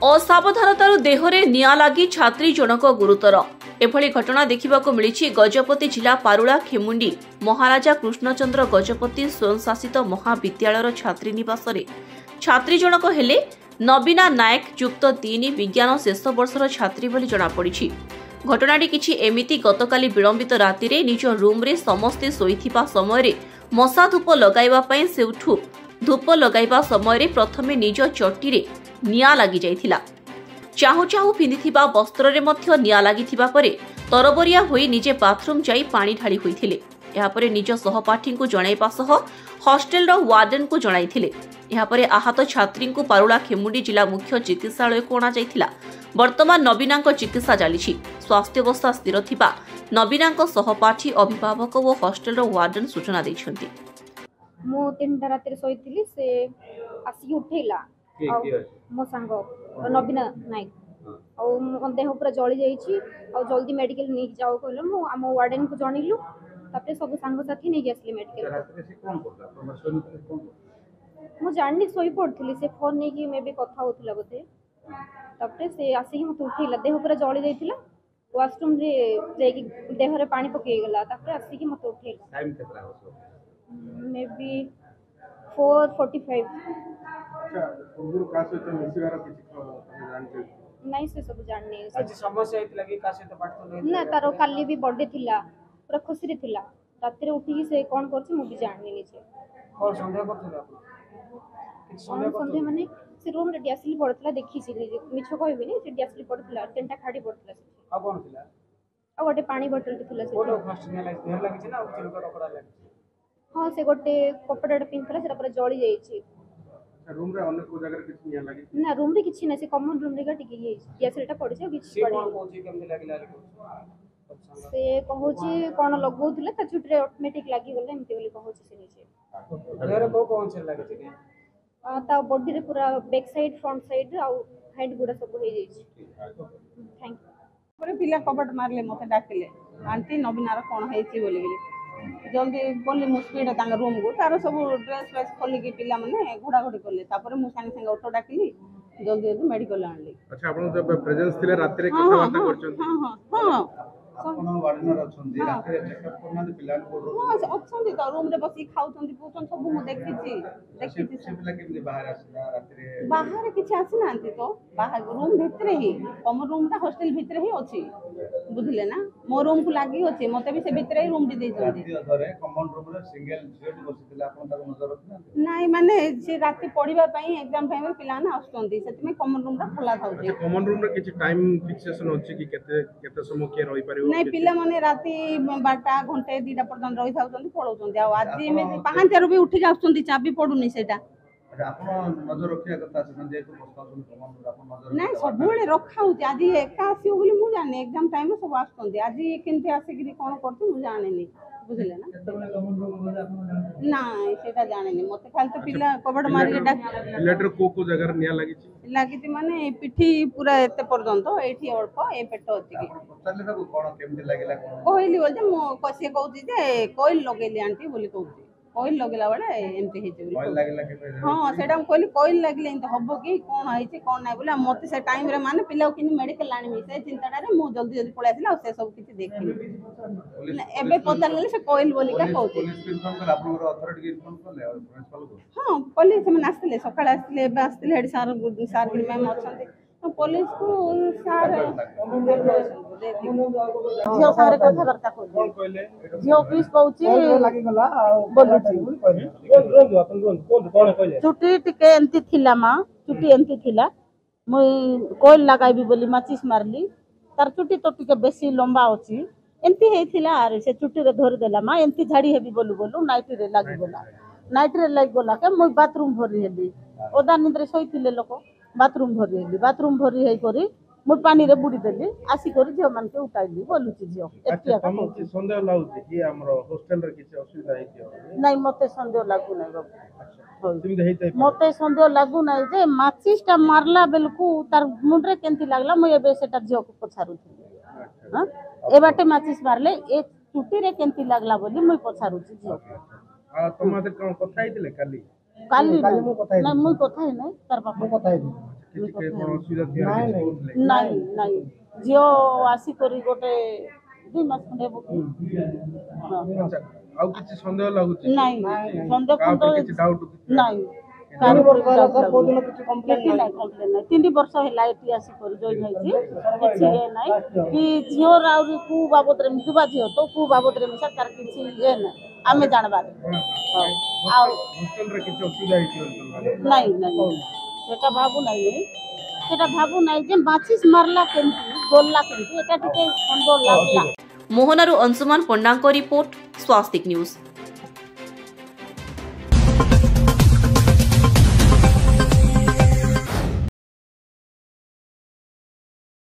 असावधानतार देहरे निआं लागि छात्री जनक गुरुतर। एभली घटना देखिबाकु मिलिछि गजपति जिला पारुला खेमुंडी महाराजा कृष्णचंद्र गजपति स्वयंशासित महाविद्यालयर छात्री निवासरे छात्री जनक हेले नबीना नायक युक्त 3 विज्ञान शेष वर्षर छात्री बोली जଣାपड़िछि। घटनाटी किछि एमिति गतकाली विलंबित राति रे निज रूम रे समस्ते सोइथिबा समय रे मशा धूप लगाइबा पई सेउठु धूप लगाइबा समय रे प्रथमे निज चट्टी रे निआं लागि जाइथिला। चाहू चाहू पिंधिथिबा वस्त्र रे मध्य निआं लागिथिबा परे तरबरिया होई निजे बाथरूम जाई पानी ढाली होइथिले। एहा परे निज सहपाठी को जणाइबा सह हॉस्टेल रो वार्डन को जणाइथिले। एहा परे आहत छात्री को पारुला खेमुंडी जिला मुख्य चिकित्सालय को अणा जाइथिला। वर्तमान नबीनांक चिकित्सा चालिछि। स्वास्थ्य अवस्था स्थिर थिबा नबीनांक सहपाठी अभिभावक और हॉस्टेल रो वार्डन सूचना दैछन्ति। मो 3टा रातिर सोइथिली से आसी उठेला मो सांग नबीना नायक आ देह पूरा जली जाइछि आ जल्दी मेडिकल नहीं जाओ कहलो मो आम वार्डन को जणिलु तापरे सब सांग साथी नहीं गेसली मेडिकल। रात रे से कोन करला परमिशन कोन मो जाननी सोई पड़थली से फोन नहीं कि मे भी कथा होतला बते तापरे से आसी मते उठेला देह पूरा जली जाइथिला वॉशरूम रे जाई देह रे पानी पके गेला तापरे आसी कि मते उठेला। टाइम केतरा हो मे बी 4:45। अच्छा गुरु का से मिसिवार किछि तमे जानते नहीं से सब जाननी आज समस्या हेत लगी का से तो पाठ तो ना तारो काली भी बर्थडे थिला पूरा खुशी रे थिला रात रे उठी से कोन करछि मु भी जाननी निचे और संदेह करथिले आप किछ संदेह माने से रूम रे डियासली पड़तला देखि छि मिछो कहबे नि से डियासली पड़तला टेंटा खाडी पड़तला से अब कोन थिला आ गोटे पानी बोतल थिला से फोटो फर्स्ट ने लाइक देर लागि छि ना चिल को कपड़ा लागि हां से गोटे कपड़ाटा पिनथला सेटा पूरा जळी जाई छि। रूम रे अन्य को जगह किछ निया लागि ना रूम रे किछि ना से कॉमन रूम रे का टिके ये डियासलीटा पड़ी छै किछि पड़ी कोन कोछि केमति लागिला से कहूची कोन लगौथिले त छुट रे ऑटोमेटिक लागि गेले एमति बोली कहूची से नीचे देर को कोन से लागि छि ता बॉडी रे पूरा बैक साइड फ्रंट साइड आ हेड गुडा सब हो जाई छि। Thank you. पर पिला कपट मारले मते डाकिले आंटी नबीनार कोन हेछि बोली गेली जल्दी बोली मु स्पीड तांग रूम को तार सब ड्रेस फ्रेस खोली के पिला माने घोड़ा घोड़ी करले तापर मु संगे संगे ऑटो डाकिली जल्दी जल्दी मेडिकल आनली। अच्छा आपण जब प्रेजेंस थिले रात रे कथा बात करछन हां हां आपण वार्डनर अछन रात रे चेकअप करना पिला को हां अछन त रूम रे बसी खाउछन पुछन सब मु देखिछि से पिला केमि बाहर आसला रात रे बाहर किछि आसी नांती तो बाहर रूम भीतर ही कम रूम ता हॉस्टल भीतर ही अछि बुझले ना मो रूम को लागि अछि मते भी से भीतर ही रूम दे दैछन धरे कॉमन रूम रे सिंगल बेड बसितला आपण ताको नजर रखना नाही माने जे राती पढिबा पई एग्जाम टाइम रे पिला ना आस्तोंती सेति में कॉमन रूम ता खुला थाउची। कॉमन रूम रे किछि टाइम फिक्सेशन अछि कि केते समय के रहि परिबो नहीं पिला माने राती 12 घंटे 2टा पर्यंत रहि थाउचंती पळौचंती आ आज एमे पाहांतेरो भी उठी जाउचंती चाबी पडुनी सेटा आपण नजर रखिया कथा से जे तो बस्ताउन कॉमन रूम आपण नजर नहीं सब बेले रखा होती आज एका आसी बोली मु जाने एग्जाम टाइम में सब आस्तोंती आज केनते आसे कि कोन करती मु जाने नहीं बुझले ना कॉमन रूम में आपण नहीं सेटा जाने नहीं मते खाली तो पिला कबड मारी के डाक लेटर को जगह निया लागि छि माने पिठी पूरा एते पर्यंत एठी अल्प ए पेट अछि कि चले सब कोन केमति लागिला कहली बोलते मो कसे कहउछि जे कोइल लगेली आंटी बोली कहउछि कोइल लगेला बडा एमते हे जे कोइल लागिला के हां सेटा कहली कोइल लागिले त हबो कि कोन आइछि कोन नै बोले मते से टाइम रे माने पिलाउ किनि मेडिकल लानी मी से चिंताटा रे मो जल्दी जल्दी पळे आसिला से सब किछि देखि एबे पताले से कोइल बोली का कहउछि पुलिस इन्फॉर्म कर आपण अथॉरिटी इन्फॉर्म करले और प्रिंसिपल को हां पुलिस में आस्तिले सकाळ आस्तिले एबे आस्तिले हेड सार कि मैम अछंती तो पुलिस को सार जियो सारे कथा वार्ता को कोन कहले जियो ऑफिस कहउछि लागि गला बोलुछि कहले अपन कोन कहले छुट्टी टिके एंती थिला मा छुट्टी एंती थिला मुई कोइल लगाइबी बोली माचिस मारली तार छुट्टी तो टिके बेसी लंबा अछि एंती हेथिला आरे से छुट्टी रे धरि देला मा एंती झाड़ी हेबी बोलु बोलु नाइट रे लागि गला के मुई बाथरूम भरी हेली ओदा निद्रे सोइथिले लोक बाथरूम भरी हेई करी मु पानी रे बुडी देली आसी करी जे मन के उठाइली बोलुची जियो एतिया का हमके संदेह लाउछि कि हमरो हॉस्टल रे किछ असुविधा हेतियो नहीं मते संदेह लागु नै बाबू सुविधा हेतै मते संदेह लागु नै जे माचिसटा मारला बेलकु तार मुंडरे केंती लागला मु एबे सेटा जियो को पछारु छी हां ए बाटे माचिस मारले ए चुटी रे केंती लागला बोली मु पछारु छी जियो आ तमाते कोन कथा हेतिले काली काली नहीं मु कथा है नहीं तार बापा कथा है କିଛି କଣ ଅସୁବିଧା ଥିଲା ନାଇଁ, କିଛି ନାଇଁ। କହୁଥିଲେ? ନାଇଁ ନାଇଁ ଝିଅ ଆସିକରି ଗୋଟେ 2 ମାସ ଖଣ୍ଡେ ହେବ କି? ହଁ। ଆଚ୍ଛା, ଆଉ କିଛି ସନ୍ଦେହ ଲାଗୁଛି? ନାଇଁ ସନ୍ଦେହ କାହା ଉପରେ କିଛି ଡାଉଟ୍? ନାଇଁ ତିନି ବର୍ଷ ହେଲା ସାର୍ କୋଉଦିନ କିଛି କମ୍ପ୍ଲେନ୍ କିଛି ନାହିଁ। ନାହିଁ କମ୍ପ୍ଲେନ୍ ନାହିଁ 3 ବର୍ଷ ହେଲା ଏଠି ଆସିକରି ଜଏନ୍ ହେଇଛି କିଛି ଇଏ ନାହିଁ କି ଝିଅର ଆହୁରି କୋଉ ବାବଦରେ ମିଶିବା ଝିଅ ତ କୋଉ ବାବଦରେ ମିଶା ତାର କିଛି ଇଏ ନାହିଁ ଆମେ ଜାଣିବାର ଆଉ ହଷ୍ଟେଲରେ କିଛି ଅସୁବିଧା ହେଇଛି ବୋଲି ନାଇଁ ନାଇଁ ସେଟା ଭାବୁ ନାହିଁ ସେଟା ଭାବୁ ନାହିଁ ଯେ ମାଚିସ୍ ମାରଲା କେମିତି ଗଲା କେମିତି ଏଟା ଟିକେ ସନ୍ଦେହ ଲାଗିଲା। ମୋହନାରୁ ଅଂଶୁମାନ ପଣ୍ଡାଙ୍କ ରିପୋର୍ଟ ସ୍ୱାସ୍ତିକ ନ୍ୟୁଜ।